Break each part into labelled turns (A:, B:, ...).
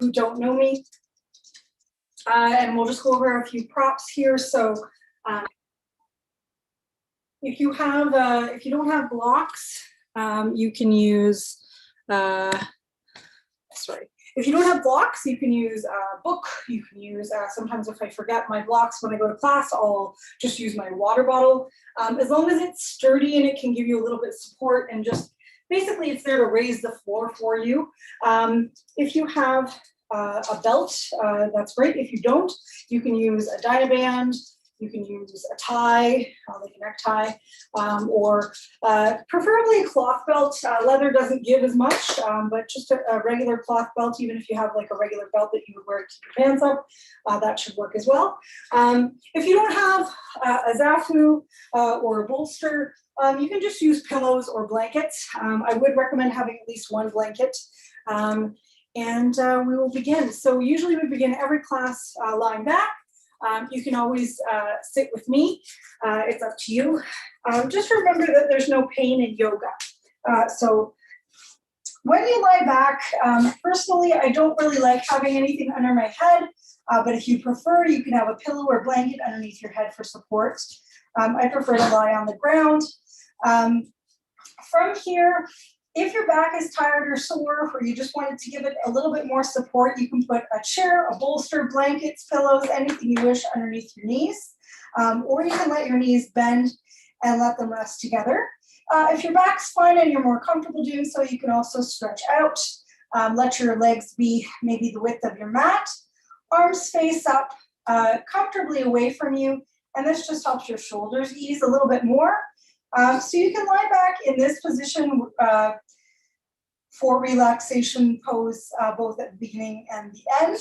A: who don't know me. And we'll just go over a few props here. So if you don't have blocks, you can use, if you don't have blocks, you can use a book. You can use, sometimes if I forget my blocks when I go to class, I'll just use my water bottle. As long as it's sturdy and it can give you a little bit of support, and just basically it's there to raise the floor for you. If you have a belt, that's great. If you don't, you can use a Dynaband. You can use a tie, like a necktie, or preferably a cloth belt. Leather doesn't give as much, but just a regular cloth belt, even if you have like a regular belt that you would wear to keep your pants up, that should work as well. If you don't have a zafu or a bolster, you can just use pillows or blankets. I would recommend having at least one blanket. And we will begin. So usually we begin every class lying back. You can always sit with me. It's up to you. Just remember that there's no pain in yoga. So when you lie back, personally, I don't really like having anything under my head, but if you prefer, you can have a pillow or blanket underneath your head for support. I prefer to lie on the ground. From here, if your back is tired or sore, or you just wanted to give it a little bit more support, you can put a chair, a bolster, blankets, pillows, anything you wish underneath your knees. Or you can let your knees bend and let them rest together. If your back's fine and you're more comfortable doing so, you can also stretch out. Let your legs be maybe the width of your mat. Arms face up, comfortably away from you. And this just helps your shoulders ease a little bit more. So you can lie back in this position for relaxation pose, both at the beginning and the end,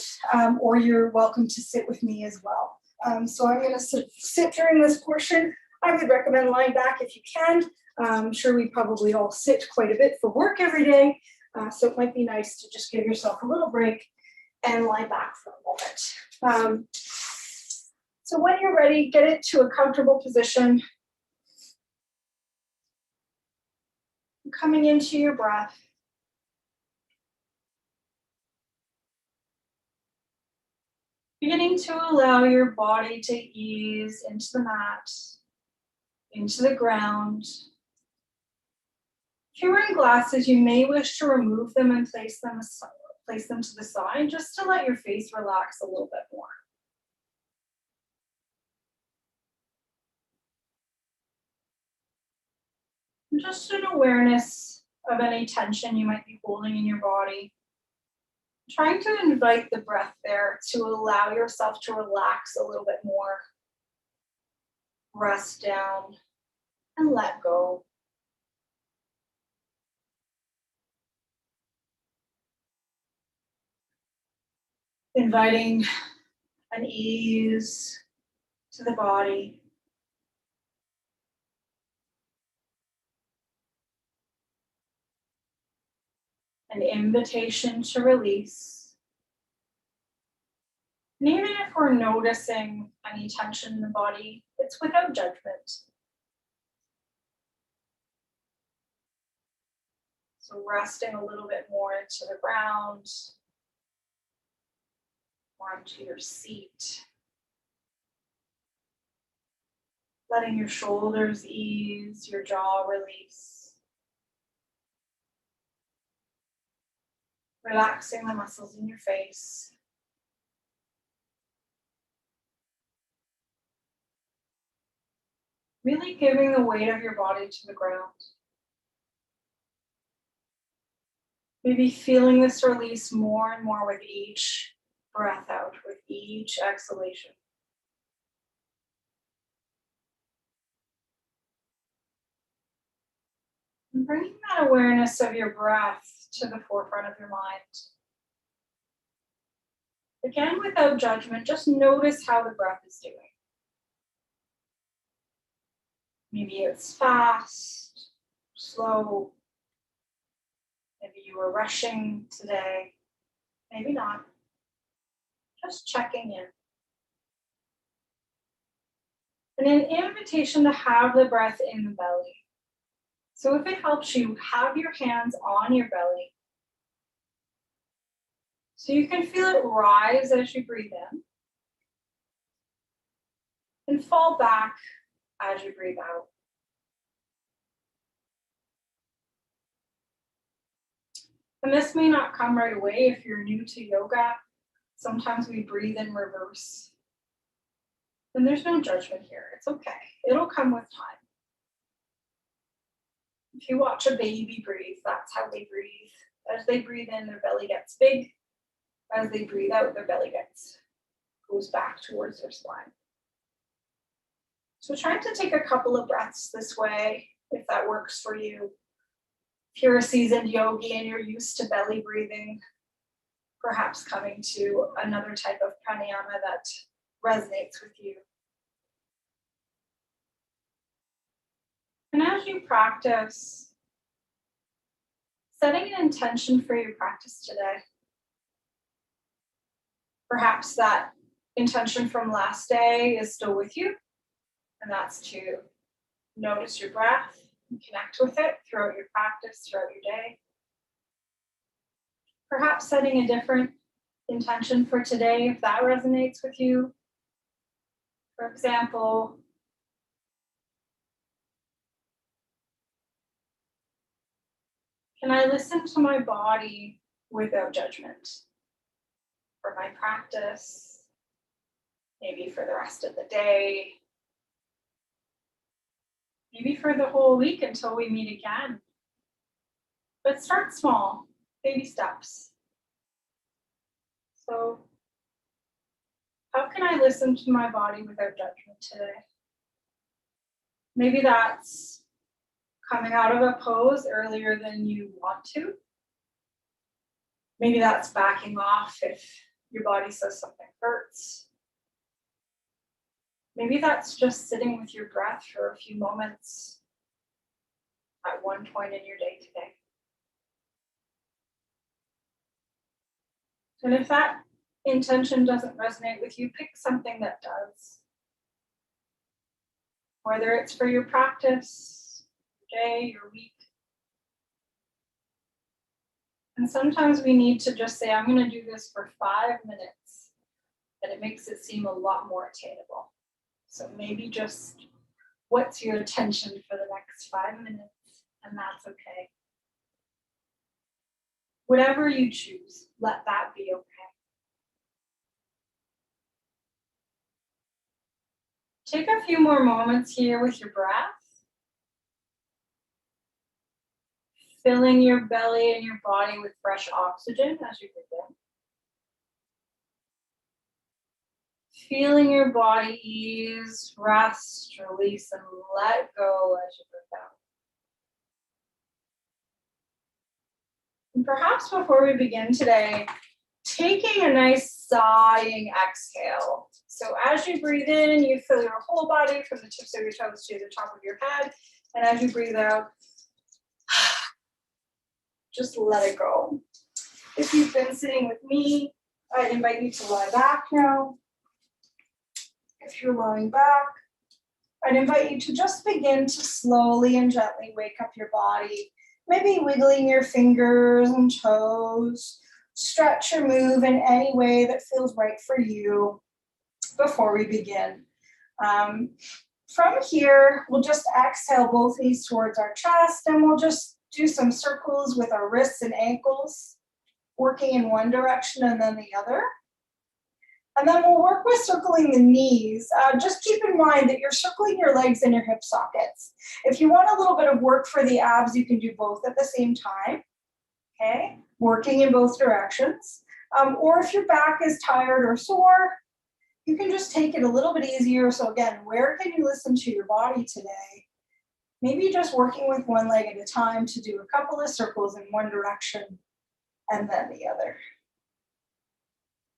A: or you're welcome to sit with me as well. So I'm going to sit during this portion. I would recommend lying back if you can. I'm sure we probably all sit quite a bit for work every day, so it might be nice to just give yourself a little break and lie back for a moment. So when you're ready, get it to a comfortable position. Coming into your breath. Beginning to allow your body to ease into the mat, into the ground. If you're wearing glasses, you may wish to remove them and place them to the side, just to let your face relax a little bit more. Just an awareness of any tension you might be holding in your body. Trying to invite the breath there to allow yourself to relax a little bit more. Rest down and let go. Inviting an ease to the body. An invitation to release. And even if we're noticing any tension in the body, it's without judgment. So resting a little bit more into the ground, or onto your seat. Letting your shoulders ease, your jaw release. Relaxing the muscles in your face. Really giving the weight of your body to the ground. Maybe feeling this release more and more with each breath out, with each exhalation. And bringing that awareness of your breath to the forefront of your mind. Again, without judgment, just notice how the breath is doing. Maybe it's fast, slow. Maybe you were rushing today. Maybe not. Just checking in. And an invitation to have the breath in the belly. So if it helps you, have your hands on your belly. So you can feel it rise as you breathe in and fall back as you breathe out. And this may not come right away if you're new to yoga. Sometimes we breathe in reverse. And there's no judgment here. It's okay. It'll come with time. If you watch a baby breathe, that's how they breathe. As they breathe in, their belly gets big. As they breathe out, their belly goes back towards their spine. So try to take a couple of breaths this way, if that works for you. If you're a seasoned yogi and you're used to belly breathing, perhaps coming to another type of pranayama that resonates with you. And as you practice, setting an intention for your practice today. Perhaps that intention from last day is still with you, and that's to notice your breath and connect with it throughout your practice, throughout your day. Perhaps setting a different intention for today if that resonates with you. For example, can I listen to my body without judgment for my practice, maybe for the rest of the day, maybe for the whole week until we meet again. But start small, baby steps. So, how can I listen to my body without judgment today? Maybe that's coming out of a pose earlier than you want to. Maybe that's backing off if your body says something hurts. Maybe that's just sitting with your breath for a few moments at one point in your day today. And if that intention doesn't resonate with you, pick something that does. Whether it's for your practice, your day, your week. And sometimes we need to just say, I'm going to do this for 5 minutes. And it makes it seem a lot more attainable. So maybe just, what's your attention for the next 5 minutes? And that's okay. Whatever you choose, let that be okay. Take a few more moments here with your breath. Filling your belly and your body with fresh oxygen as you breathe in. Feeling your body ease, rest, release, and let go as you breathe out. And perhaps before we begin today, taking a nice sighing exhale. So as you breathe in, you fill your whole body from the tips of your toes to the top of your head. And as you breathe out, just let it go. If you've been sitting with me, I invite you to lie back now. If you're lying back, I'd invite you to just begin to slowly and gently wake up your body, maybe wiggling your fingers and toes. Stretch or move in any way that feels right for you before we begin. From here, we'll just exhale both knees towards our chest, and we'll just do some circles with our wrists and ankles, working in one direction and then the other. And then we'll work with circling the knees. Just keep in mind that you're circling your legs and your hip sockets. If you want a little bit of work for the abs, you can do both at the same time, okay? Working in both directions. Or if your back is tired or sore, you can just take it a little bit easier. So again, where can you listen to your body today? Maybe just working with one leg at a time to do a couple of circles in one direction and then the other.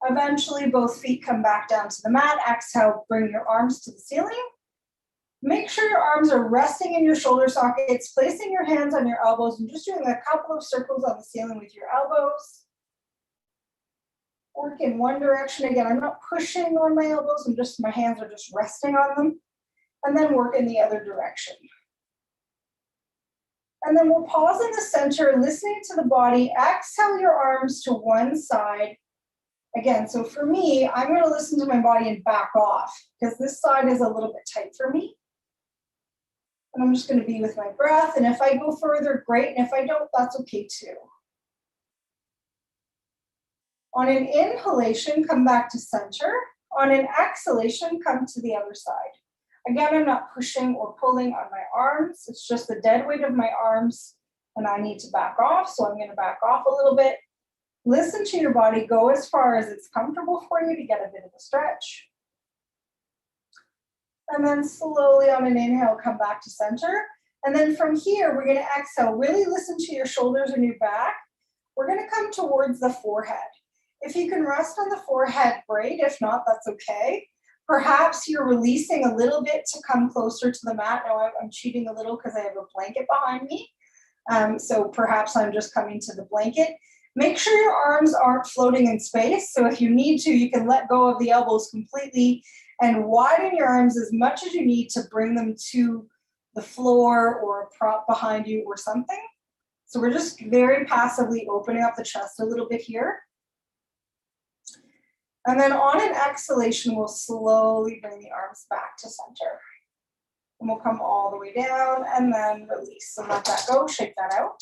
A: Eventually, both feet come back down to the mat. Exhale, bring your arms to the ceiling. Make sure your arms are resting in your shoulder sockets, placing your hands on your elbows and just doing a couple of circles on the ceiling with your elbows. Work in one direction. Again, I'm not pushing on my elbows, my hands are just resting on them. And then work in the other direction. And then we'll pause in the center, listening to the body. Exhale your arms to one side. Again, so for me, I'm going to listen to my body and back off because this side is a little bit tight for me. And I'm just going to be with my breath. And if I go further, great. And if I don't, that's okay too. On an inhalation, come back to center. On an exhalation, come to the other side. Again, I'm not pushing or pulling on my arms. It's just the dead weight of my arms. And I need to back off. So I'm going to back off a little bit. Listen to your body. Go as far as it's comfortable for you to get a bit of a stretch. And then slowly on an inhale, come back to center. And then from here, we're going to exhale. Really listen to your shoulders and your back. We're going to come towards the forehead. If you can rest on the forehead, great. If not, that's okay. Perhaps you're releasing a little bit to come closer to the mat. Now I'm cheating a little because I have a blanket behind me. So perhaps I'm just coming to the blanket. Make sure your arms aren't floating in space. So if you need to, you can let go of the elbows completely and widen your arms as much as you need to bring them to the floor or a prop behind you or something. So we're just very passively opening up the chest a little bit here. And then on an exhalation, we'll slowly bring the arms back to center. And we'll come all the way down and then release. So let that go, shake that out.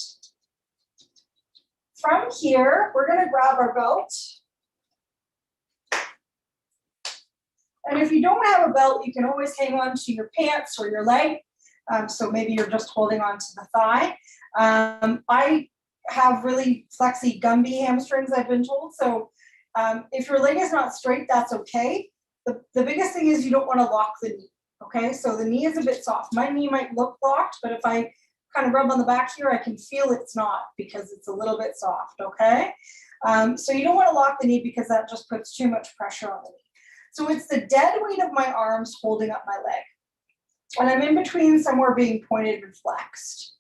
A: From here, we're going to grab our belt. And if you don't have a belt, you can always hang on to your pants or your leg. So maybe you're just holding on to the thigh. I have really flexy Gumby hamstrings, I've been told. So if your leg is not straight, that's okay. The biggest thing is you don't want to lock the knee. Okay, so the knee is a bit soft. My knee might look locked, but if I kind of rub on the back here, I can feel it's not because it's a little bit soft, okay? So you don't want to lock the knee because that just puts too much pressure on the knee. So it's the dead weight of my arms holding up my leg. And I'm in between somewhere being pointed and flexed.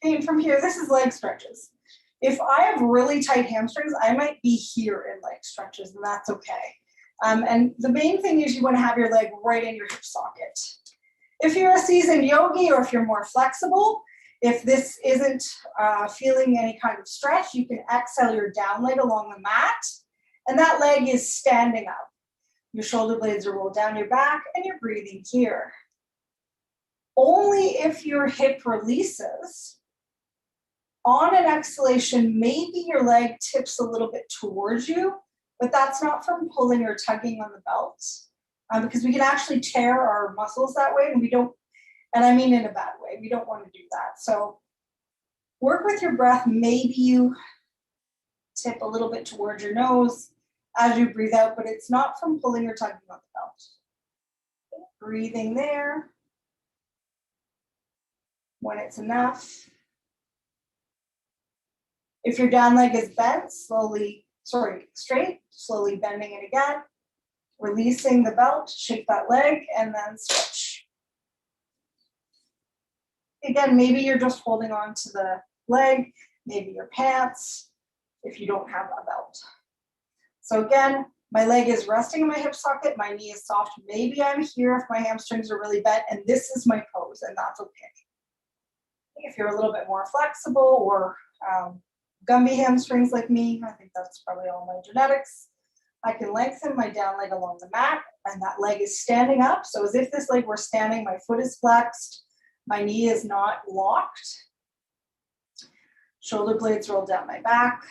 A: Okay, and from here, this is leg stretches. If I have really tight hamstrings, I might be here in leg stretches, and that's okay. And the main thing is you want to have your leg right in your hip socket. If you're a seasoned yogi or if you're more flexible, if this isn't feeling any kind of stretch, you can exhale your down leg along the mat, and that leg is standing up. Your shoulder blades are rolled down your back, and you're breathing here. Only if your hip releases, on an exhalation, maybe your leg tips a little bit towards you, but that's not from pulling or tugging on the belt, because we can actually tear our muscles that way, and we don't, and I mean in a bad way, we don't want to do that. So work with your breath. Maybe you tip a little bit towards your nose as you breathe out, but it's not from pulling or tugging on the belt. Breathing there. When it's enough. If your down leg is bent, straight, slowly bending it again, releasing the belt, shake that leg, and then switch. Again, maybe you're just holding on to the leg, maybe your pants, if you don't have a belt. So again, my leg is resting in my hip socket, my knee is soft. Maybe I'm here if my hamstrings are really bent, and this is my pose, and that's okay. If you're a little bit more flexible or Gumby hamstrings like me, I think that's probably all my genetics, I can lengthen my down leg along the mat, and that leg is standing up. So as if this leg were standing, my foot is flexed, my knee is not locked. Shoulder blades roll down my back.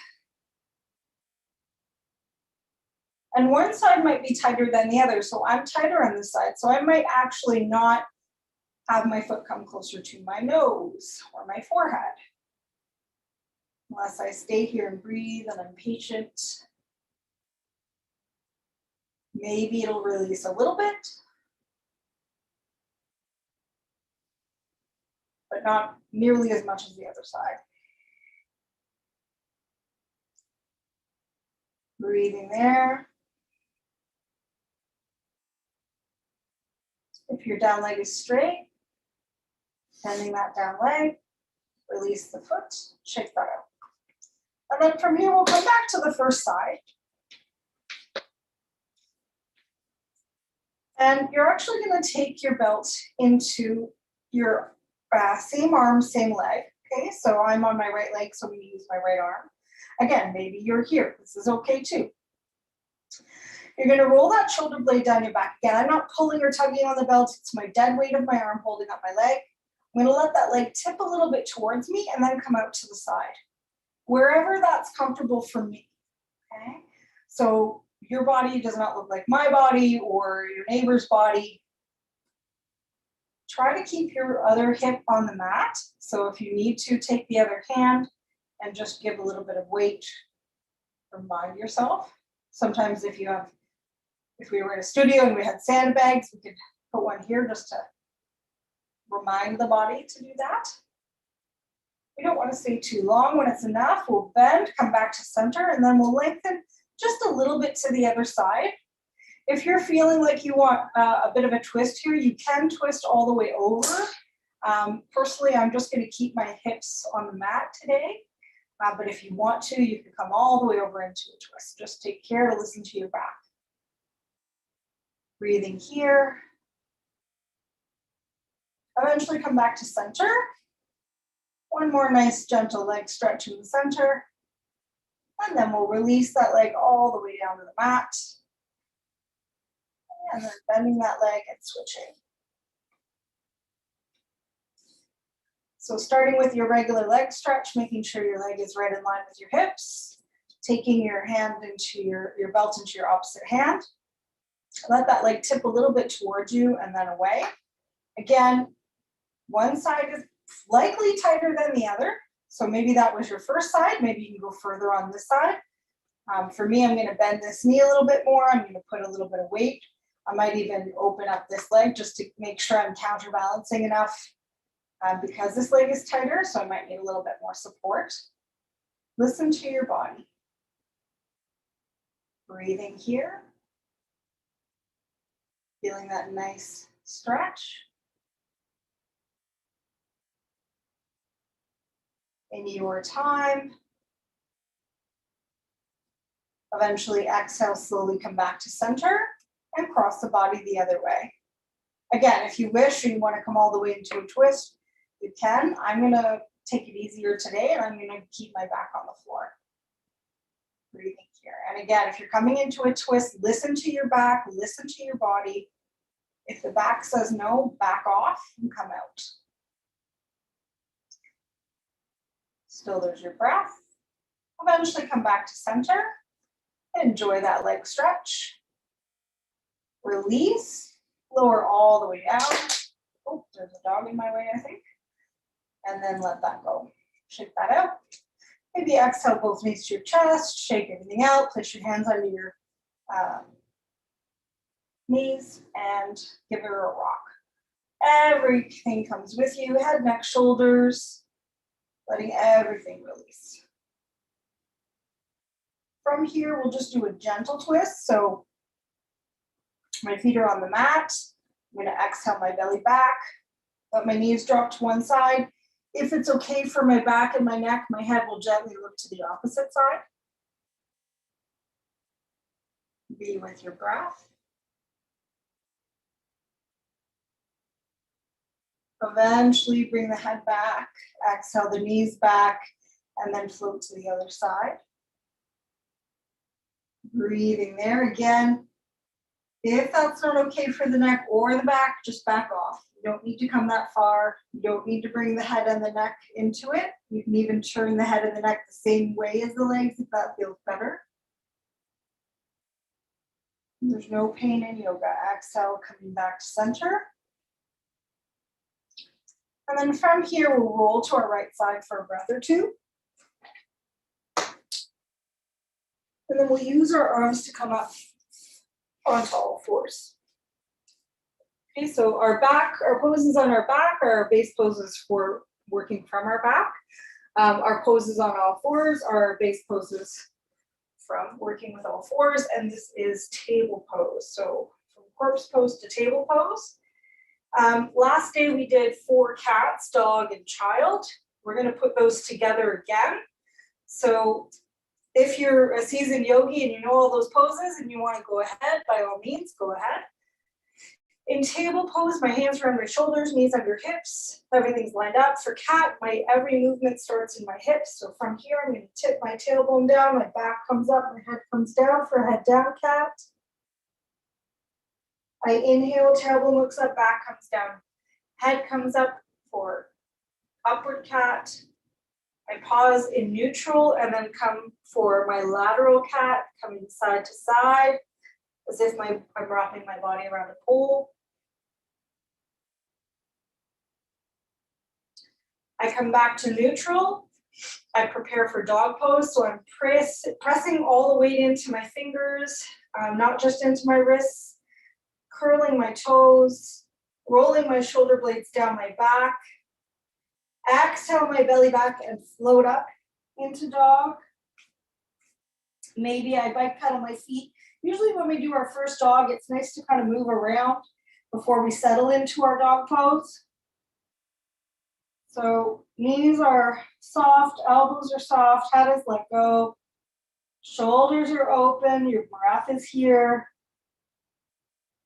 A: And one side might be tighter than the other, so I'm tighter on this side. So I might actually not have my foot come closer to my nose or my forehead. Unless I stay here and breathe and I'm patient. Maybe it'll release a little bit, but not nearly as much as the other side. Breathing there. If your down leg is straight, bending that down leg, release the foot, shake that out. And then from here, we'll come back to the first side. And you're actually going to take your belt into your same arm, same leg. Okay, so I'm on my right leg, so I'm going to use my right arm. Again, maybe you're here. This is okay too. You're going to roll that shoulder blade down your back. Again, I'm not pulling or tugging on the belt. It's my dead weight of my arm holding up my leg. I'm going to let that leg tip a little bit towards me and then come out to the side, wherever that's comfortable for me. Okay, so your body does not look like my body or your neighbor's body. Try to keep your other hip on the mat. So if you need to, take the other hand and just give a little bit of weight. Remind yourself. Sometimes if we were in a studio and we had sandbags, we could put one here just to remind the body to do that. We don't want to stay too long. When it's enough, we'll bend, come back to center, and then we'll lengthen just a little bit to the other side. If you're feeling like you want a bit of a twist here, you can twist all the way over. Personally, I'm just going to keep my hips on the mat today. But if you want to, you can come all the way over into a twist. Just take care to listen to your back. Breathing here. Eventually come back to center. One more nice gentle leg stretch in the center. And then we'll release that leg all the way down to the mat. And then bending that leg and switching. So starting with your regular leg stretch, making sure your leg is right in line with your hips, taking your hand into your belt into your opposite hand. Let that leg tip a little bit towards you and then away. Again, one side is likely tighter than the other. So maybe that was your first side. Maybe you can go further on this side. For me, I'm going to bend this knee a little bit more. I'm going to put a little bit of weight. I might even open up this leg just to make sure I'm counterbalancing enough because this leg is tighter, so I might need a little bit more support. Listen to your body. Breathing here. Feeling that nice stretch. In your time. Eventually exhale, slowly come back to center and cross the body the other way. Again, if you wish or you want to come all the way into a twist, you can. I'm going to take it easier today and I'm going to keep my back on the floor. Breathing here. And again, if you're coming into a twist, listen to your back, listen to your body. If the back says no, back off and come out. Still, there's your breath. Eventually come back to center. Enjoy that leg stretch. Release. Lower all the way down. Oh, there's a dog in my way, I think. And then let that go. Shake that out. Maybe exhale both knees to your chest. Shake everything out. Place your hands under your knees and give her a rock. Everything comes with you. Head, neck, shoulders. Letting everything release. From here, we'll just do a gentle twist. So my feet are on the mat. I'm going to exhale my belly back. Let my knees drop to one side. If it's okay for my back and my neck, my head will gently look to the opposite side. Be with your breath. Eventually bring the head back, exhale the knees back, and then float to the other side. Breathing there again. If that's not okay for the neck or the back, just back off. You don't need to come that far. You don't need to bring the head and the neck into it. You can even turn the head and the neck the same way as the legs if that feels better. There's no pain in yoga. Exhale, coming back to center. And then from here, we'll roll to our right side for a breath or two. And then we'll use our arms to come up onto all fours. Okay, so our poses on our back are our base poses for working from our back. Our poses on all fours are our base poses from working with all fours, and this is table pose. So from corpse pose to table pose. Last day we did 4 cats, dog, and child. We're going to put those together again. So if you're a seasoned yogi and you know all those poses and you want to go ahead, by all means, go ahead. In table pose, my hands are on my shoulders, knees under hips, everything's lined up. For cat, my every movement starts in my hips. So from here, I'm going to tip my tailbone down, my back comes up, my head comes down for a head down cat. I inhale, tailbone looks up, back comes down. Head comes up for upward cat. I pause in neutral and then come for my lateral cat, coming side to side, as if I'm wrapping my body around a pole. I come back to neutral. I prepare for dog pose, so I'm pressing all the weight into my fingers, not just into my wrists, curling my toes, rolling my shoulder blades down my back. Exhale my belly back and float up into dog. Maybe I bike pedal my feet. Usually when we do our first dog, it's nice to kind of move around before we settle into our dog pose. So knees are soft, elbows are soft, head is let go, shoulders are open, your breath is here.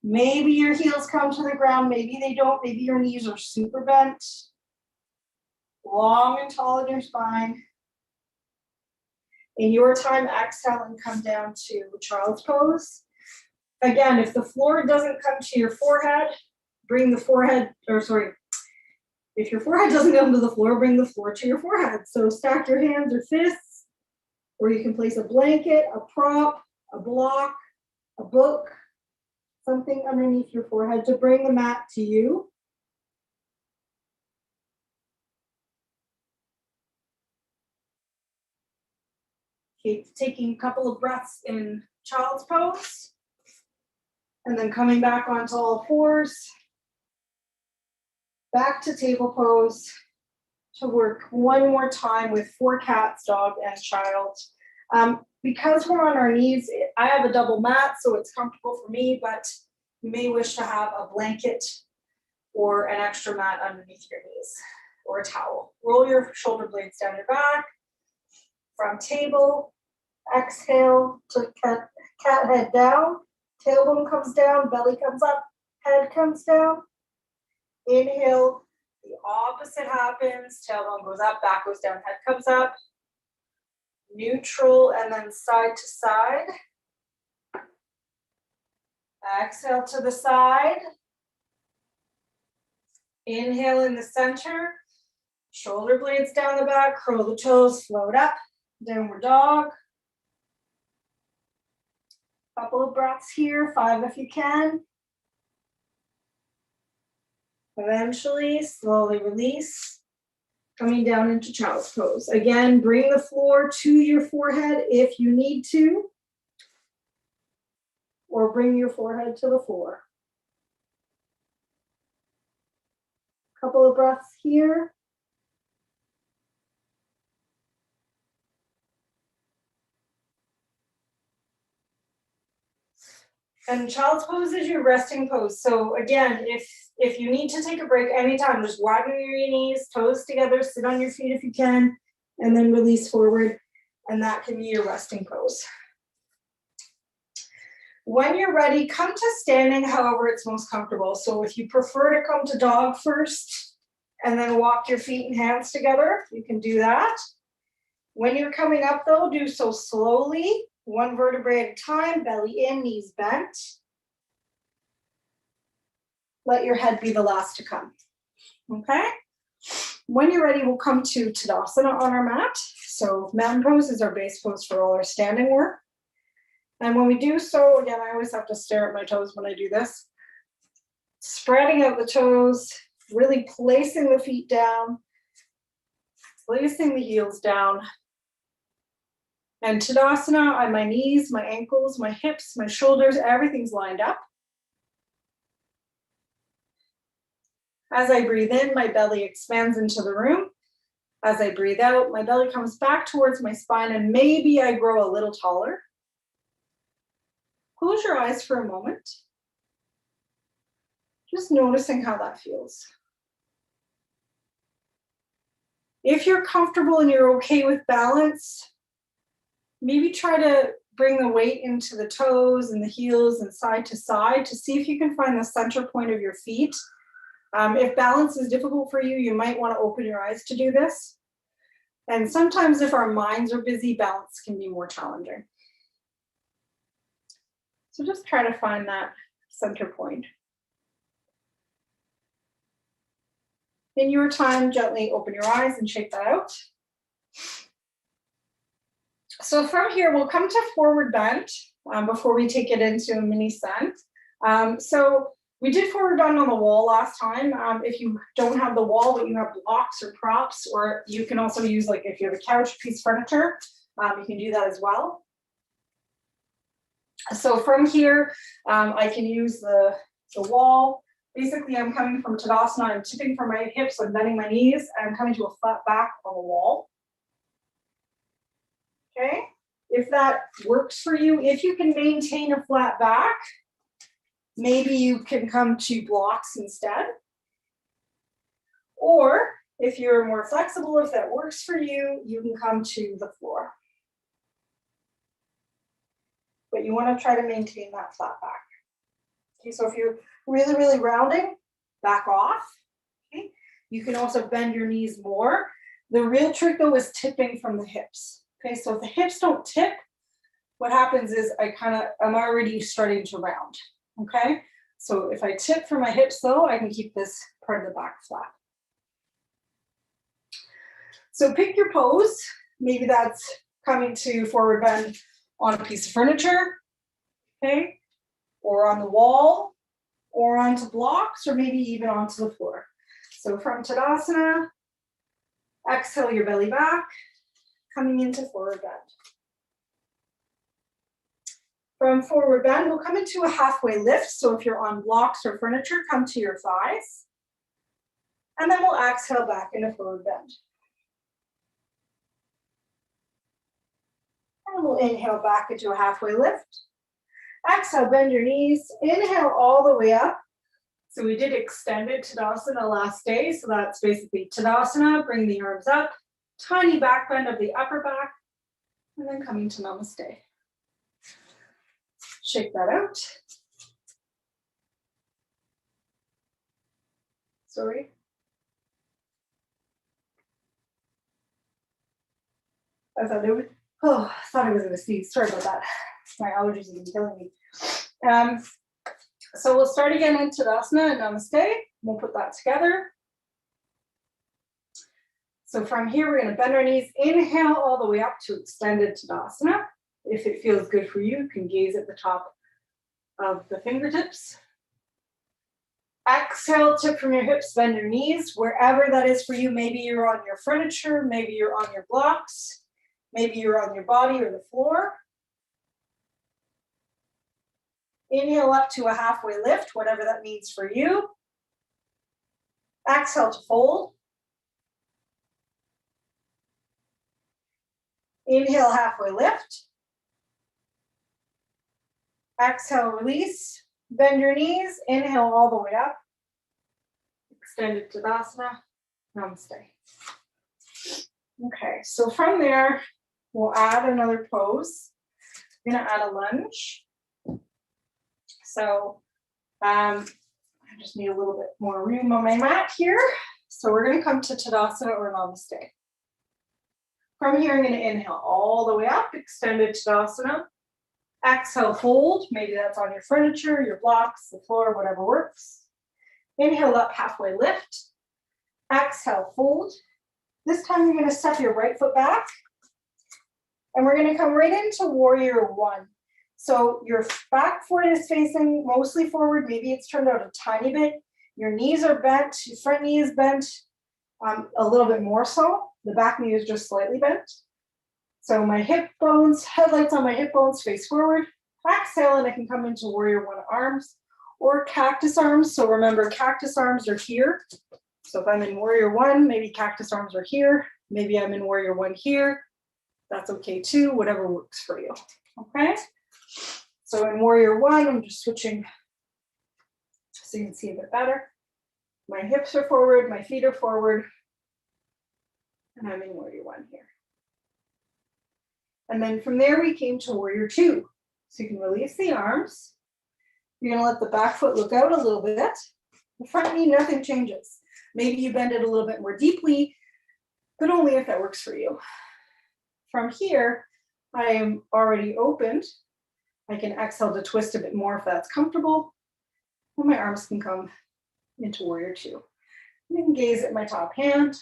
A: Maybe your heels come to the ground, maybe they don't, maybe your knees are super bent. Long and tall in your spine. In your time, exhale and come down to child's pose. Again, if the floor doesn't come to your forehead, bring the forehead, if your forehead doesn't come to the floor, bring the floor to your forehead. So stack your hands or fists, or you can place a blanket, a prop, a block, a book, something underneath your forehead to bring the mat to you. Okay, taking a couple of breaths in child's pose, and then coming back onto all fours, back to table pose to work one more time with 4 cats, dog, and child. Because we're on our knees, I have a double mat, so it's comfortable for me, but you may wish to have a blanket or an extra mat underneath your knees, or a towel. Roll your shoulder blades down your back. From table, exhale to cat head down, tailbone comes down, belly comes up, head comes down. Inhale, the opposite happens, tailbone goes up, back goes down, head comes up. Neutral and then side to side. Exhale to the side. Inhale in the center. Shoulder blades down the back, curl the toes, float up, downward dog. Couple of breaths here, 5 if you can. Eventually, slowly release, coming down into child's pose. Again, bring the floor to your forehead if you need to, or bring your forehead to the floor. Couple of breaths here. And child's pose is your resting pose. So again, if you need to take a break anytime, just widen your knees, toes together, sit on your feet if you can, and then release forward. And that can be your resting pose. When you're ready, come to standing however it's most comfortable. So if you prefer to come to dog first and then walk your feet and hands together, you can do that. When you're coming up though, do so slowly, 1 vertebrae at a time, belly in, knees bent. Let your head be the last to come, okay? When you're ready, we'll come to Tadasana on our mat. So mountain pose is our base pose for all our standing work. And when we do so, again, I always have to stare at my toes when I do this. Spreading out the toes, really placing the feet down, placing the heels down. And Tadasana on my knees, my ankles, my hips, my shoulders, everything's lined up. As I breathe in, my belly expands into the room. As I breathe out, my belly comes back towards my spine and maybe I grow a little taller. Close your eyes for a moment. Just noticing how that feels. If you're comfortable and you're okay with balance, maybe try to bring the weight into the toes and the heels and side to side to see if you can find the center point of your feet. If balance is difficult for you, you might want to open your eyes to do this. And sometimes if our minds are busy, balance can be more challenging. So just try to find that center point. In your time, gently open your eyes and shake that out. So from here, we'll come to forward bend before we take it into a mini sun. So we did forward bend on the wall last time. If you don't have the wall, but you have blocks or props, or you can also use, like if you have a couch, piece of furniture, you can do that as well. So from here, I can use the wall. Basically, I'm coming from Tadasana, I'm tipping from my hips, I'm bending my knees, and I'm coming to a flat back on the wall. Okay, if that works for you, if you can maintain a flat back, maybe you can come to blocks instead. Or if you're more flexible, if that works for you, you can come to the floor. But you want to try to maintain that flat back. Okay, so if you're really, really rounding, back off. Okay, you can also bend your knees more. The real trick though is tipping from the hips. Okay, so if the hips don't tip, what happens is I'm already starting to round. Okay, so if I tip from my hips though, I can keep this part of the back flat. So pick your pose. Maybe that's coming to forward bend on a piece of furniture, okay, or on the wall, or onto blocks, or maybe even onto the floor. So from Tadasana, exhale your belly back, coming into forward bend. From forward bend, we'll come into a halfway lift. So if you're on blocks or furniture, come to your thighs. And then we'll exhale back into forward bend. And we'll inhale back into a halfway lift. Exhale, bend your knees. Inhale all the way up. So we did extended Tadasana last day. So that's basically Tadasana, bring the arms up, tiny back bend of the upper back, and then coming to Namaste. Shake that out. Sorry. I thought I was gonna sneeze. Sorry about that. My allergies have been killing me. So we'll start again in Tadasana and Namaste. We'll put that together. So from here, we're gonna bend our knees, inhale all the way up to extended Tadasana. If it feels good for you, you can gaze at the top of the fingertips. Exhale, tip from your hips, bend your knees, wherever that is for you. Maybe you're on your furniture, maybe you're on your blocks, maybe you're on your body or the floor. Inhale up to a halfway lift, whatever that means for you. Exhale to fold. Inhale, halfway lift. Exhale, release. Bend your knees. Inhale all the way up. Extended Tadasana. Namaste. Okay, so from there, we'll add another pose. We're going to add a lunge. So I just need a little bit more room on my mat here. So we're going to come to Tadasana or Namaste. From here, I'm going to inhale all the way up, extended Tadasana. Exhale, fold. Maybe that's on your furniture, your blocks, the floor, whatever works. Inhale up, halfway lift. Exhale, fold. This time you're going to step your right foot back. And we're going to come right into warrior one. So your back foot is facing mostly forward. Maybe it's turned out a tiny bit. Your knees are bent. Your front knee is bent a little bit more so. The back knee is just slightly bent. So my hip bones, headlights on my hip bones face forward. Exhale, and I can come into warrior one arms or cactus arms. So remember, cactus arms are here. So if I'm in warrior one, maybe cactus arms are here. Maybe I'm in warrior one here. That's okay too, whatever works for you. Okay? So in warrior one, I'm just switching so you can see a bit better. My hips are forward, my feet are forward, and I'm in warrior one here. And then from there, we came to warrior two. So you can release the arms. You're gonna let the back foot look out a little bit. The front knee, nothing changes. Maybe you bend it a little bit more deeply, but only if that works for you. From here, I am already opened. I can exhale to twist a bit more if that's comfortable. And my arms can come into warrior two. And then gaze at my top hand.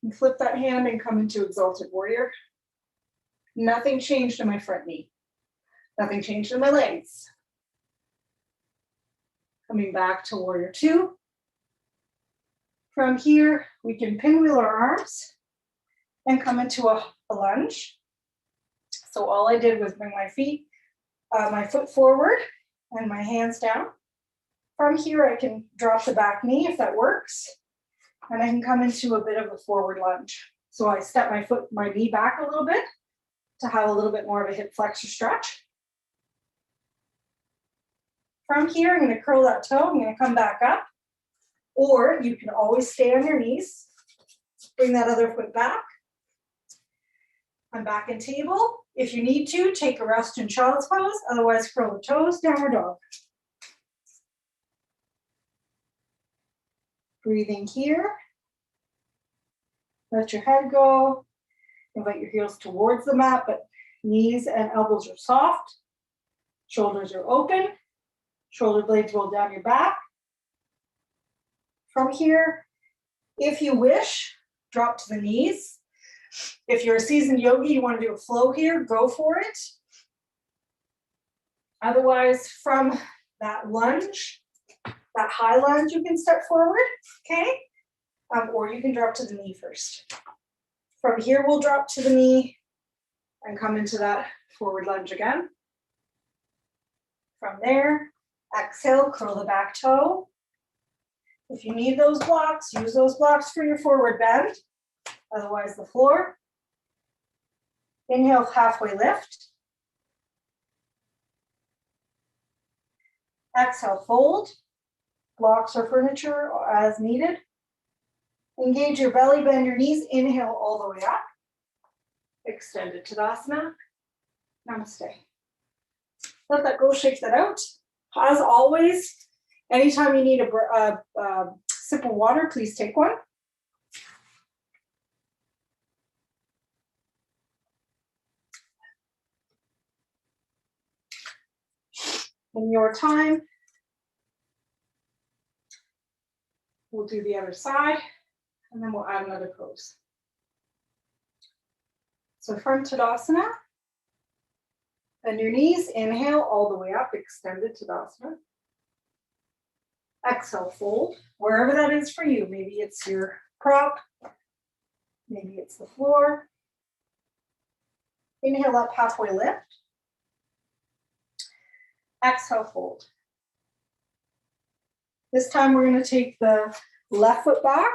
A: And flip that hand and come into exalted warrior. Nothing changed in my front knee. Nothing changed in my legs. Coming back to warrior two. From here, we can pinwheel our arms and come into a lunge. So all I did was bring my foot forward and my hands down. From here, I can drop the back knee if that works. And I can come into a bit of a forward lunge. So I step my knee back a little bit to have a little bit more of a hip flexor stretch. From here, I'm going to curl that toe. I'm going to come back up. Or you can always stay on your knees. Bring that other foot back. I'm back in table. If you need to, take a rest in child's pose. Otherwise, curl the toes, downward dog. Breathing here. Let your head go. Invite your heels towards the mat, but knees and elbows are soft. Shoulders are open. Shoulder blades roll down your back. From here, if you wish, drop to the knees. If you're a seasoned yogi, you want to do a flow here, go for it. Otherwise, from that lunge, that high lunge, you can step forward, okay? Or you can drop to the knee first. From here, we'll drop to the knee and come into that forward lunge again. From there, exhale, curl the back toe. If you need those blocks, use those blocks for your forward bend. Otherwise, the floor. Inhale, halfway lift. Exhale, fold. Blocks or furniture as needed. Engage your belly, bend your knees. Inhale all the way up. Extended Tadasana. Namaste. Let that go, shake that out. As always, anytime you need a sip of water, please take one. In your time, we'll do the other side, and then we'll add another pose. So from Tadasana, bend your knees, inhale all the way up, extended Tadasana. Exhale, fold, wherever that is for you. Maybe it's your prop, maybe it's the floor. Inhale up, halfway lift. Exhale, fold. This time we're going to take the left foot back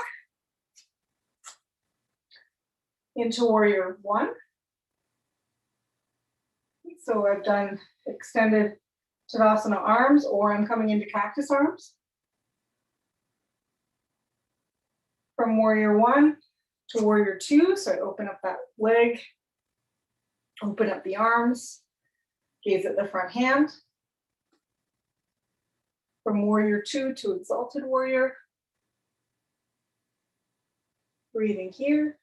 A: into warrior one. So I've done extended Tadasana arms, or I'm coming into cactus arms. From warrior one to warrior two, so I open up that leg, open up the arms, gaze at the front hand. From warrior two to exalted warrior. Breathing here.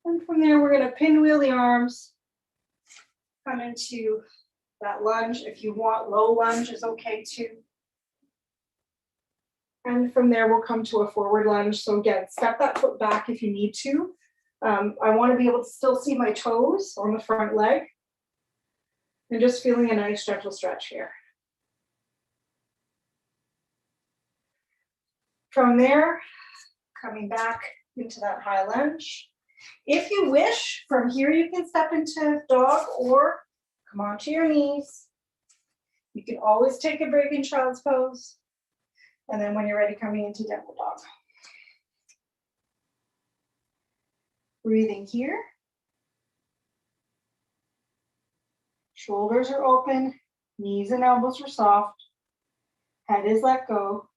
A: And from there, we're going to pinwheel the arms, come into that lunge. If you want, low lunge is okay too. And from there, we'll come to a forward lunge. So again, step that foot back if you need to. I want to be able to still see my toes on the front leg. And just feeling a nice gentle stretch here. From there, coming back into that high lunge. If you wish, from here you can step into dog or come onto your knees. You can always take a break in child's pose. And then when you're ready, coming into downward dog. Breathing here. Shoulders are open, knees and elbows are soft, head is let go.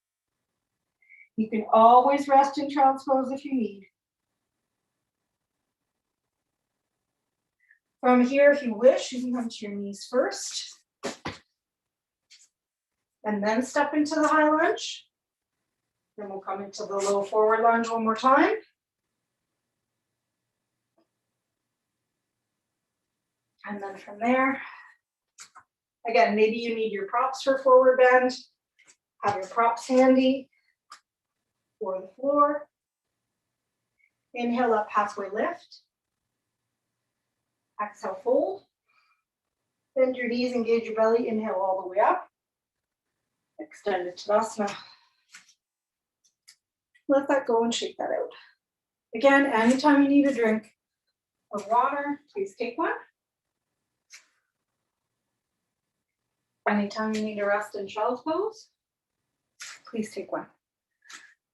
A: You can always rest in child's pose if you need. From here, if you wish, you can come to your knees first. And then step into the high lunge. Then we'll come into the low forward lunge one more time. And then from there, Again, maybe you need your props for forward bend. Have your props handy or the floor. Inhale up, halfway lift. Exhale, fold. Bend your knees, engage your belly. Inhale all the way up. Extended Tadasana. Let that go and shake that out. Again, anytime you need a drink of water, please take one. Anytime you need to rest in child's pose, please take one.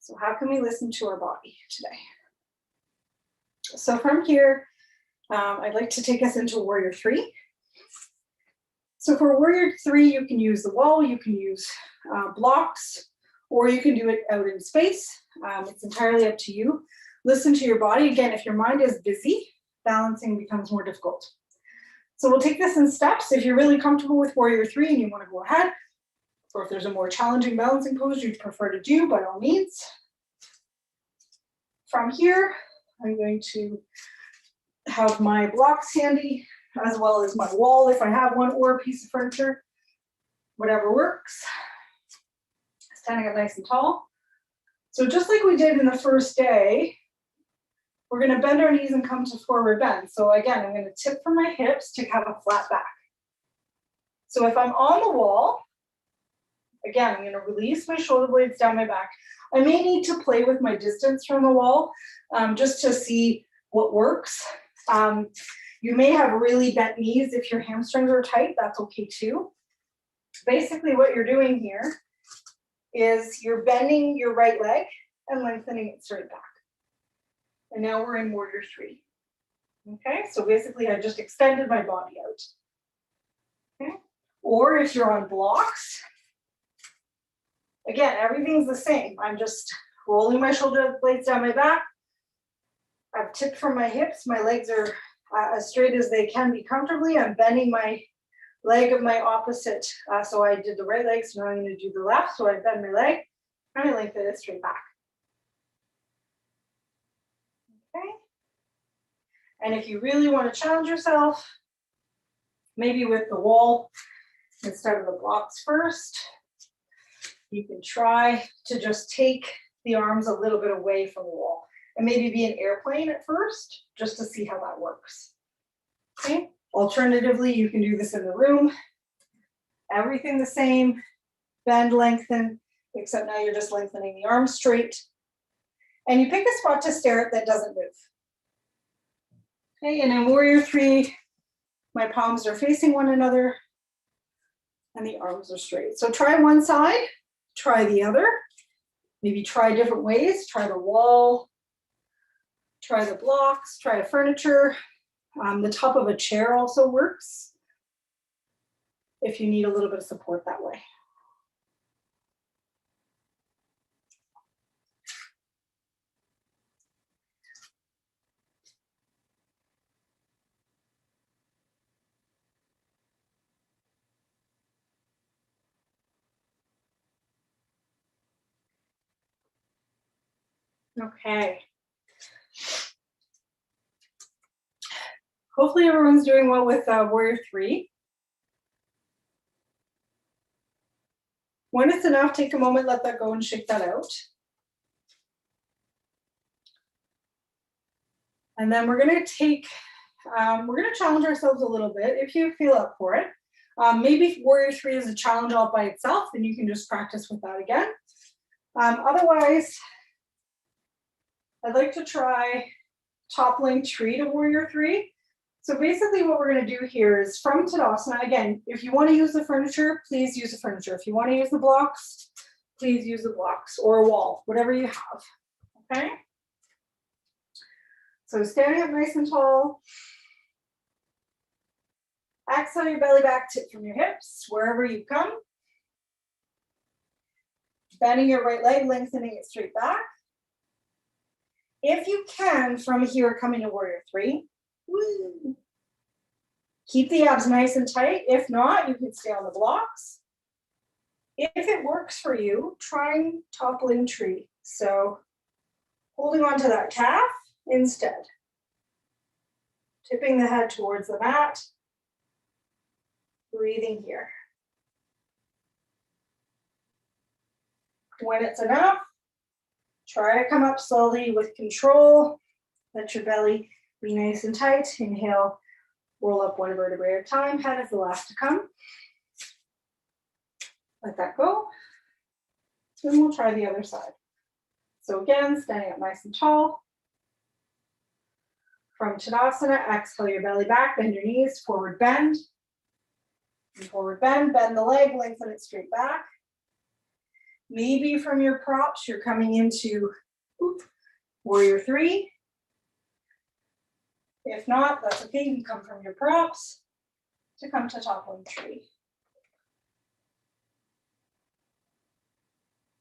A: So how can we listen to our body today? So from here, I'd like to take us into Warrior 3. So for Warrior 3, you can use the wall, you can use blocks, or you can do it out in space. It's entirely up to you. Listen to your body. Again, if your mind is busy, balancing becomes more difficult. So we'll take this in steps. If you're really comfortable with Warrior 3 and you want to go ahead, or if there's a more challenging balancing pose you'd prefer to do, by all means. From here, I'm going to have my blocks handy, as well as my wall if I have one, or a piece of furniture, whatever works. Standing up nice and tall. So just like we did in the first day, we're going to bend our knees and come to forward bend. So again, I'm going to tip from my hips to have a flat back. So if I'm on the wall, again, I'm going to release my shoulder blades down my back. I may need to play with my distance from the wall just to see what works. You may have really bent knees if your hamstrings are tight. That's okay too. Basically what you're doing here is you're bending your right leg and lengthening it straight back. And now we're in Warrior 3. Okay, so basically I just extended my body out. Okay, or if you're on blocks, again, everything's the same. I'm just rolling my shoulder blades down my back. I've tipped from my hips. My legs are as straight as they can be comfortably. I'm bending my leg of my opposite. So I did the right leg, so now I'm going to do the left. So I bend my leg, and I lengthen it straight back. Okay. And if you really want to challenge yourself, maybe with the wall instead of the blocks first, you can try to just take the arms a little bit away from the wall and maybe be an airplane at first, just to see how that works. Okay. Alternatively, you can do this in the room. Everything the same, bend, lengthen, except now you're just lengthening the arms straight. And you pick a spot to stare at that doesn't move. Okay, and in Warrior 3, my palms are facing one another and the arms are straight. So try one side, try the other, maybe try different ways, try the wall, try the blocks, try a furniture. The top of a chair also works if you need a little bit of support that way. Okay. Hopefully everyone's doing well with Warrior 3. When it's enough, take a moment, let that go and shake that out. And then we're going to challenge ourselves a little bit if you feel up for it. Maybe if Warrior 3 is a challenge all by itself, then you can just practice with that again. Otherwise, I'd like to try toppling tree to Warrior 3. So basically what we're going to do here is from Tadasana, again, if you want to use the furniture, please use the furniture. If you want to use the blocks, please use the blocks or a wall, whatever you have, okay? So standing up nice and tall. Exhale your belly back, tip from your hips, wherever you come. Bending your right leg, lengthening it straight back. If you can, from here, coming to Warrior 3. Woo. Keep the abs nice and tight. If not, you can stay on the blocks. If it works for you, try toppling tree. So holding on to that calf instead. Tipping the head towards the mat. Breathing here. When it's enough, try to come up slowly with control. Let your belly be nice and tight. Inhale, roll up one vertebrae at a time. Head is the last to come. Let that go. Then we'll try the other side. So again, standing up nice and tall. From Tadasana, exhale your belly back, bend your knees, forward bend. And forward bend the leg, lengthen it straight back. Maybe from your props, you're coming into warrior three. If not, that's okay. You can come from your props to come to top one tree.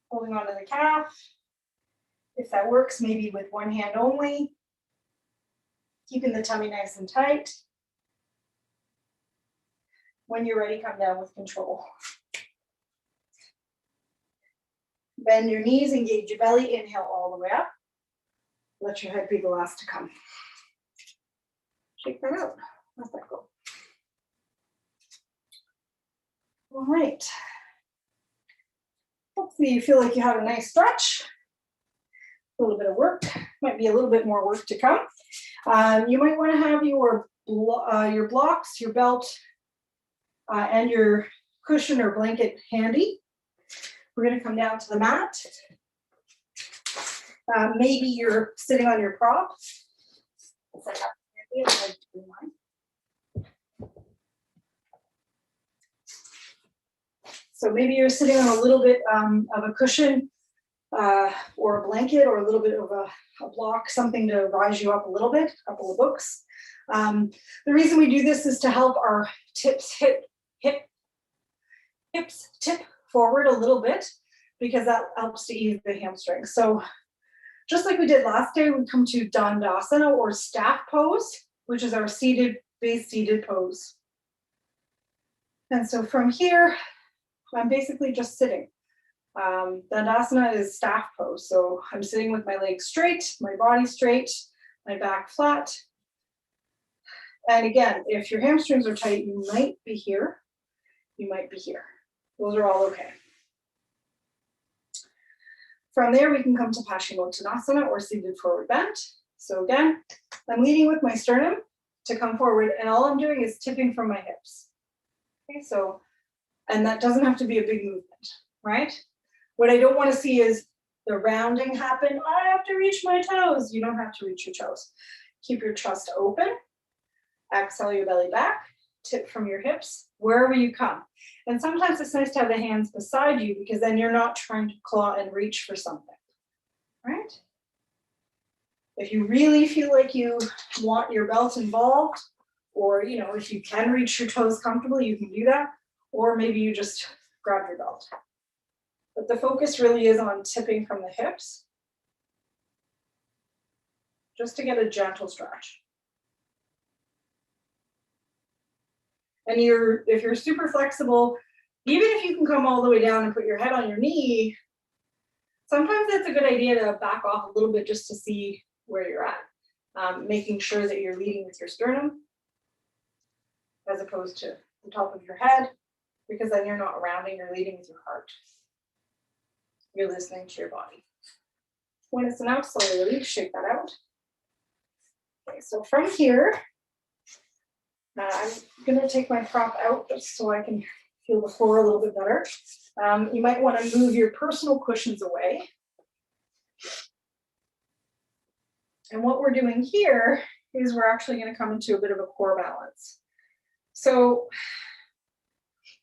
A: Holding onto the calf. If that works, maybe with one hand only. Keeping the tummy nice and tight. When you're ready, come down with control. Bend your knees, engage your belly, inhale all the way up. Let your head be the last to come. Shake that out, let that go. All right. Hopefully you feel like you have a nice stretch. A little bit of work, might be a little bit more work to come. You might want to have your blocks, your belt, and your cushion or blanket handy. We're going to come down to the mat. Maybe you're sitting on your prop. So maybe you're sitting on a little bit of a cushion or a blanket or a little bit of a block, something to rise you up a little bit, a couple of books. The reason we do this is to help our hips tip forward a little bit, because that helps to ease the hamstrings. So just like we did last day, we come to Dandasana or staff pose, which is our base seated pose. And so from here, I'm basically just sitting. Dandasana is staff pose. So I'm sitting with my legs straight, my body straight, my back flat. And again, if your hamstrings are tight, you might be here, you might be here. Those are all okay. From there, we can come to Paschimottanasana or seated forward bend. So again, I'm leading with my sternum to come forward, and all I'm doing is tipping from my hips. Okay, so, and that doesn't have to be a big movement, right? What I don't want to see is the rounding happen. I have to reach my toes. You don't have to reach your toes. Keep your chest open. Exhale your belly back. Tip from your hips, wherever you come. And sometimes it's nice to have the hands beside you, because then you're not trying to claw and reach for something, right? If you really feel like you want your belt involved, or if you can reach your toes comfortably, you can do that, or maybe you just grab your belt. But the focus really is on tipping from the hips, just to get a gentle stretch. And if you're super flexible, even if you can come all the way down and put your head on your knee, sometimes it's a good idea to back off a little bit just to see where you're at, making sure that you're leading with your sternum as opposed to the top of your head, because then you're not rounding, you're leading with your heart. You're listening to your body. When it's enough, slowly release, shake that out. Okay, so from here, I'm going to take my prop out just so I can feel the floor a little bit better. You might want to move your personal cushions away. And what we're doing here is we're actually going to come into a bit of a core balance. So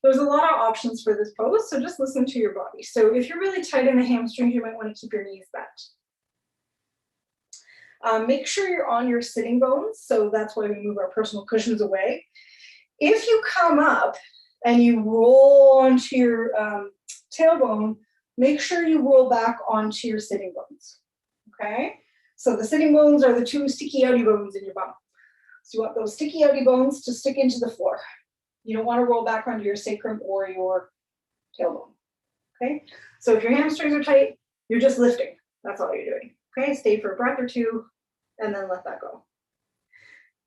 A: there's a lot of options for this pose, so just listen to your body. So if you're really tight in the hamstrings, you might want to keep your knees bent. Make sure you're on your sitting bones, so that's why we move our personal cushions away. If you come up and you roll onto your tailbone, make sure you roll back onto your sitting bones, okay? So the sitting bones are the two sticky outy bones in your bum. So you want those sticky outy bones to stick into the floor. You don't want to roll back onto your sacrum or your tailbone, okay? So if your hamstrings are tight, you're just lifting. That's all you're doing, okay? Stay for a breath or two, and then let that go.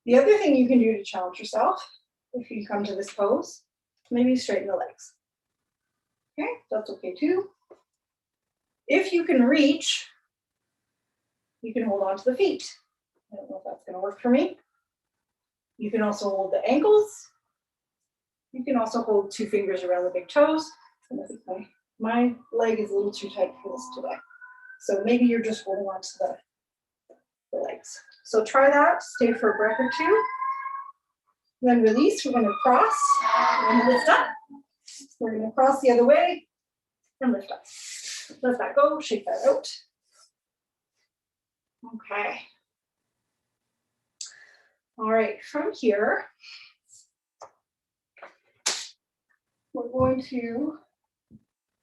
A: The other thing you can do to challenge yourself, if you come to this pose, maybe straighten the legs. Okay, that's okay too. If you can reach, you can hold on to the feet. I don't know if that's going to work for me. You can also hold the ankles. You can also hold 2 fingers around the big toes. And I think my leg is a little too tight for this today. So maybe you're just holding on to the legs. So try that, stay for a breath or 2. Then release, we're gonna cross, and lift up. We're gonna cross the other way and lift up. Let that go, shake that out. Okay. All right, from here, we're going to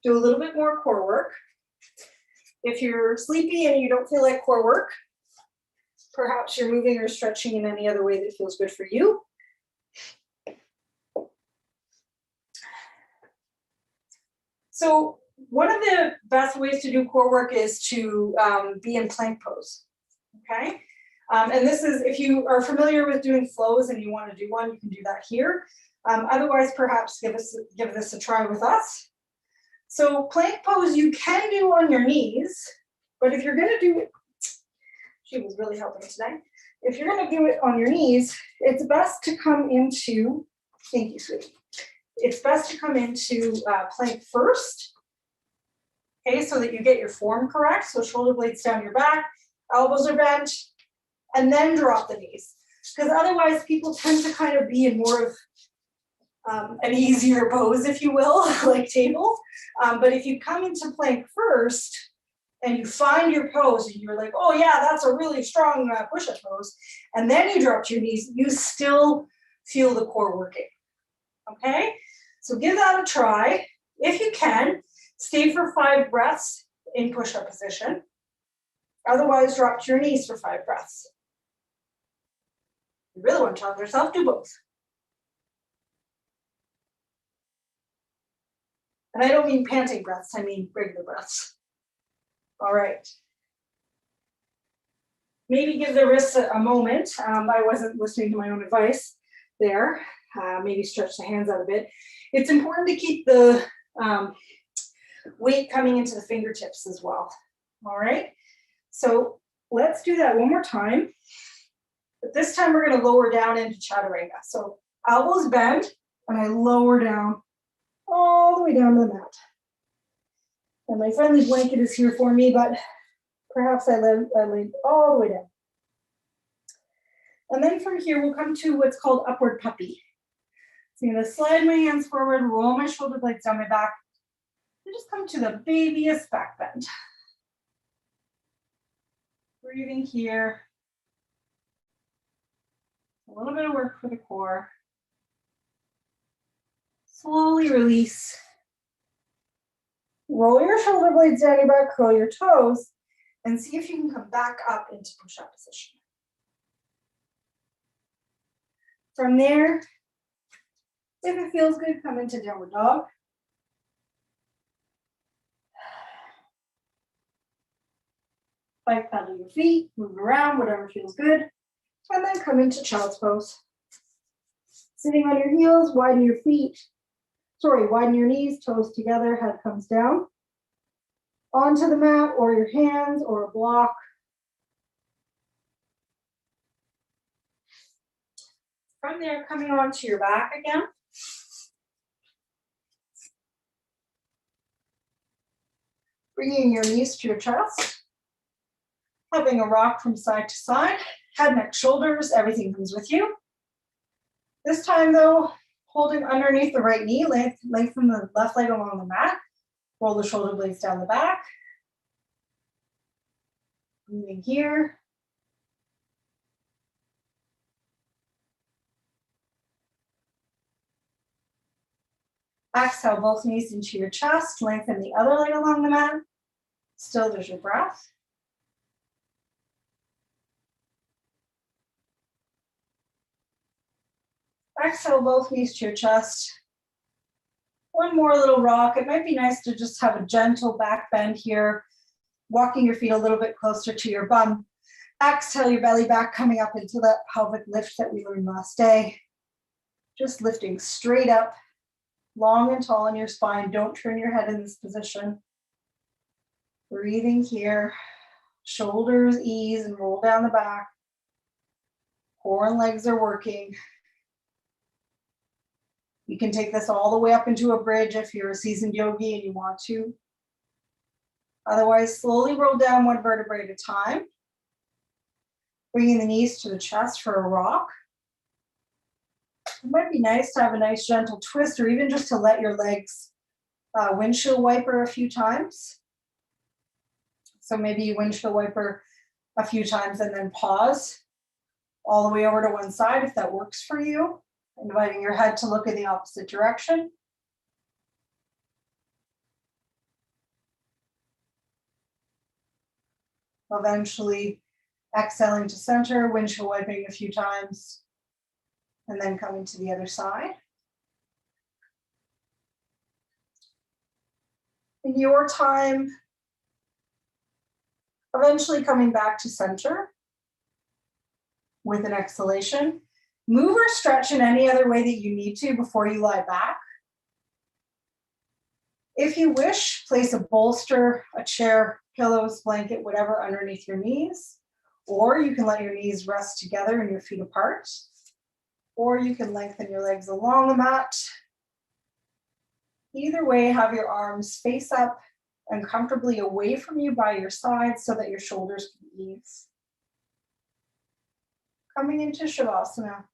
A: do a little bit more core work. If you're sleepy and you don't feel like core work, perhaps you're moving or stretching in any other way that feels good for you. So one of the best ways to do core work is to be in plank pose, okay? And this is, if you are familiar with doing flows and you want to do one, you can do that here. Otherwise, perhaps give this a try with us. So plank pose you can do on your knees, but if you're going to do it, she was really helping tonight. If you're going to do it on your knees, it's best to come into, thank you, sweetie. It's best to come into plank first, okay, so that you get your form correct. So shoulder blades down your back, elbows are bent, and then drop the knees. Because otherwise people tend to kind of be in more of an easier pose, if you will, like table. But if you come into plank first and you find your pose and you're like, oh yeah, that's a really strong push-up pose, and then you drop to your knees, you still feel the core working, okay? So give that a try. If you can, stay for 5 breaths in push-up position. Otherwise, drop to your knees for 5 breaths. You really want to challenge yourself, do both. And I don't mean panting breaths, I mean regular breaths. All right. Maybe give the wrists a moment. I wasn't listening to my own advice there. Maybe stretch the hands out a bit. It's important to keep the weight coming into the fingertips as well. All right. So let's do that one more time. But this time we're going to lower down into chaturanga. So elbows bend and I lower down all the way down to the mat. And my friendly blanket is here for me, but perhaps I lay all the way down. And then from here, we'll come to what's called upward puppy. So I'm going to slide my hands forward, roll my shoulder blades down my back, and just come to the babyest back bend. Breathing here. A little bit of work for the core. Slowly release. Roll your shoulder blades down your back, curl your toes, and see if you can come back up into push-up position. From there, if it feels good, come into downward dog. Bike paddle your feet, move around, whatever feels good. And then come into child's pose. Sitting on your heels, widen your feet. Widen your knees, toes together, head comes down. Onto the mat or your hands or a block. From there, coming onto your back again. Bringing your knees to your chest. Having a rock from side to side. Head, neck, shoulders, everything comes with you. This time though, holding underneath the right knee, lengthen the left leg along the mat. Roll the shoulder blades down the back. Moving here. Exhale both knees into your chest, lengthen the other leg along the mat. Still, there's your breath. Exhale both knees to your chest. One more little rock. It might be nice to just have a gentle back bend here, walking your feet a little bit closer to your bum. Exhale your belly back, coming up into that pelvic lift that we learned last day. Just lifting straight up, long and tall in your spine. Don't turn your head in this position. Breathing here. Shoulders ease and roll down the back. Core and legs are working. You can take this all the way up into a bridge if you're a seasoned yogi and you want to. Otherwise, slowly roll down one vertebrae at a time. Bringing the knees to the chest for a rock. It might be nice to have a nice gentle twist, or even just to let your legs windshield wiper a few times. So maybe you windshield wiper a few times and then pause all the way over to one side if that works for you. Inviting your head to look in the opposite direction. Eventually exhaling to center, windshield wiping a few times, and then coming to the other side. In your time, eventually coming back to center with an exhalation. Move or stretch in any other way that you need to before you lie back. If you wish, place a bolster, a chair, pillows, blanket, whatever underneath your knees, or you can let your knees rest together and your feet apart, or you can lengthen your legs along the mat. Either way, have your arms face up and comfortably away from you by your side so that your shoulders can ease. Coming into Shavasana.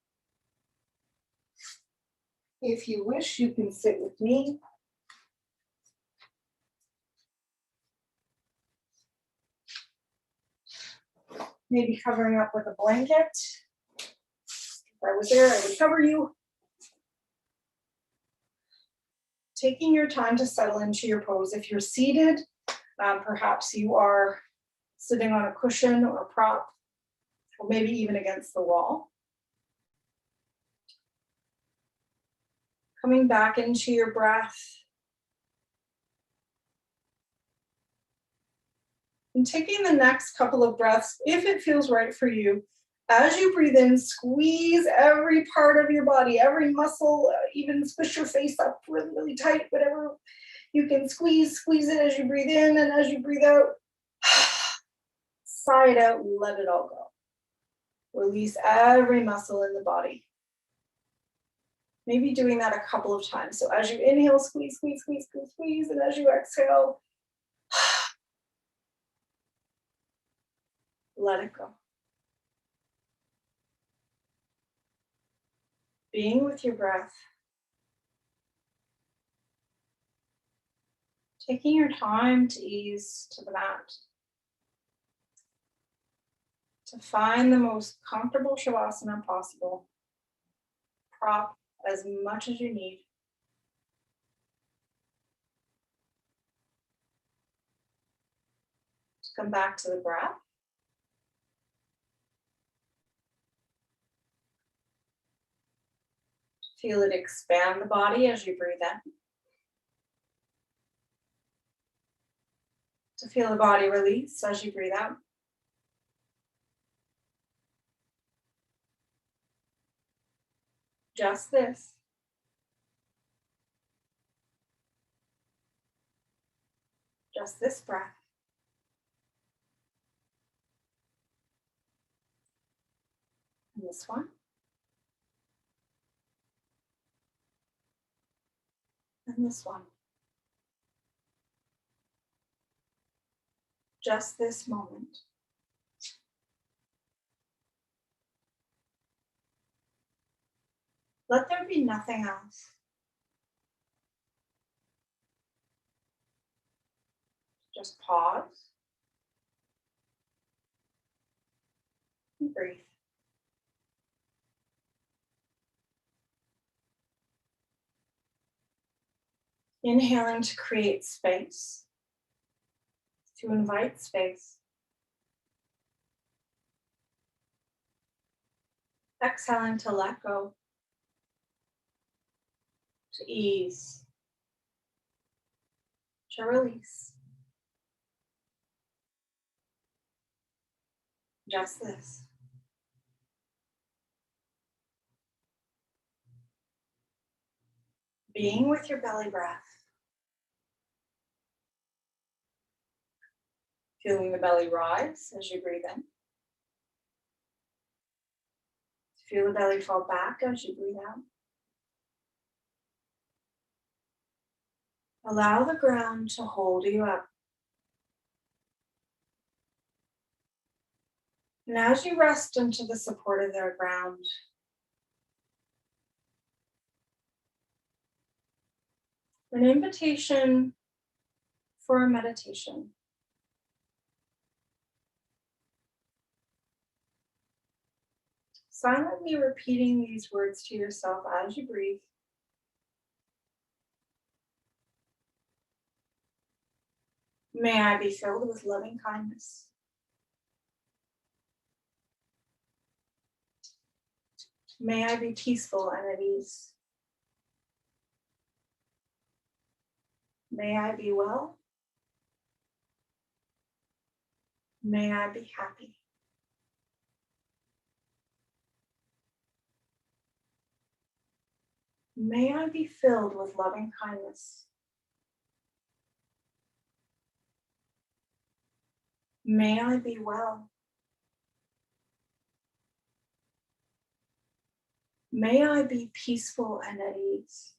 A: If you wish, you can sit with me. Maybe covering up with a blanket. If I was there, I would cover you. Taking your time to settle into your pose. If you're seated, perhaps you are sitting on a cushion or a prop, or maybe even against the wall. Coming back into your breath. And taking the next couple of breaths, if it feels right for you, as you breathe in, squeeze every part of your body, every muscle, even squish your face up really, really tight, whatever you can squeeze it as you breathe in, and as you breathe out, sigh it out, let it all go. Release every muscle in the body. Maybe doing that a couple of times. So as you inhale, squeeze, squeeze, squeeze, squeeze, squeeze, and as you exhale, let it go. Being with your breath. Taking your time to ease to the mat. To find the most comfortable Shavasana possible. Prop as much as you need. To come back to the breath. Feel it expand the body as you breathe in. To feel the body release as you breathe out. Just this. Just this breath. And this one. And this one. Just this moment. Let there be nothing else. Just pause and breathe. Inhaling to create space, to invite space. Exhaling to let go, to ease, to release. Just this. Being with your belly breath. Feeling the belly rise as you breathe in. Feel the belly fall back as you breathe out. Allow the ground to hold you up. And as you rest into the support of their ground, an invitation for a meditation. Silently repeating these words to yourself as you breathe. May I be filled with loving kindness. May I be peaceful and at ease. May I be well. May I be happy. May I be filled with loving kindness. May I be well. May I be peaceful and at ease.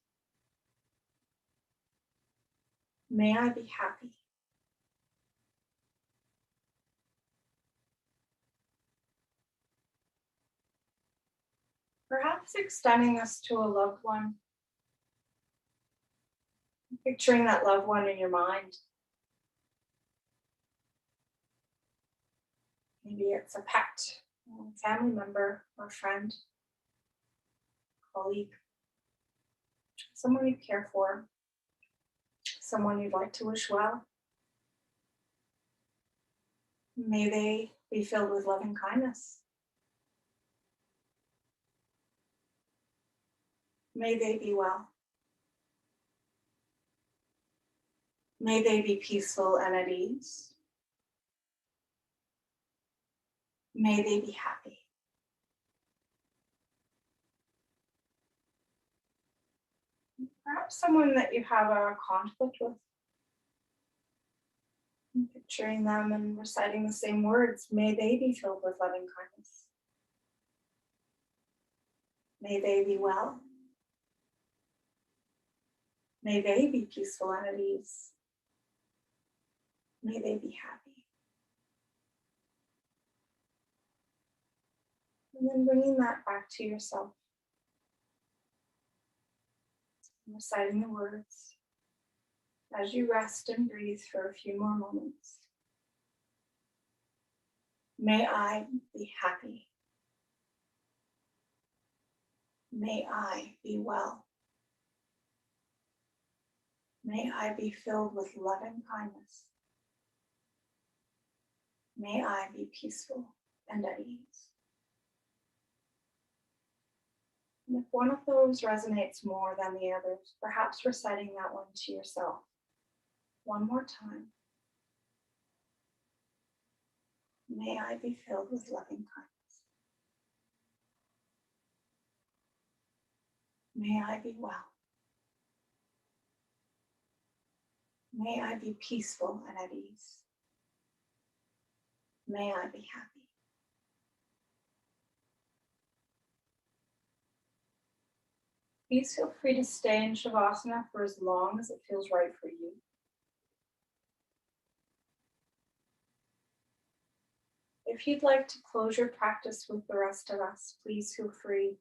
A: May I be happy. Perhaps extending this to a loved one. Picturing that loved one in your mind. Maybe it's a pet, a family member, or friend, colleague, someone you care for, someone you'd like to wish well. May they be filled with loving kindness. May they be well. May they be peaceful and at ease. May they be happy. Perhaps someone that you have a conflict with. Picturing them and reciting the same words. May they be filled with loving kindness. May they be well. May they be peaceful and at ease. May they be happy. And then bringing that back to yourself. Reciting the words as you rest and breathe for a few more moments. May I be happy. May I be well. May I be filled with loving kindness. May I be peaceful and at ease. And if one of those resonates more than the others, perhaps reciting that one to yourself one more time. May I be filled with loving kindness. May I be well. May I be peaceful and at ease. May I be happy. Please feel free to stay in Shavasana for as long as it feels right for you. If you'd like to close your practice with the rest of us, please feel free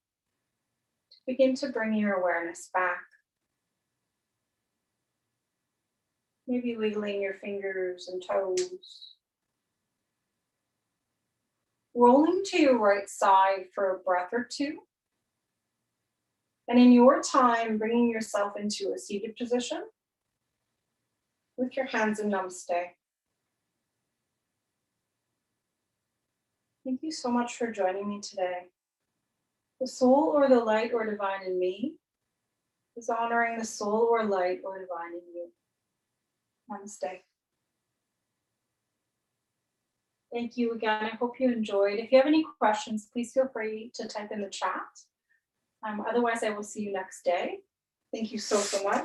A: to begin to bring your awareness back. Maybe wiggling your fingers and toes. Rolling to your right side for a breath or two. And in your time, bringing yourself into a seated position with your hands in Namaste. Thank you so much for joining me today. The soul or the light or divine in me is honoring the soul or light or divine in you. Namaste. Thank you again. I hope you enjoyed. If you have any questions, please feel free to type in the chat. Otherwise, I will see you next day. Thank you so much.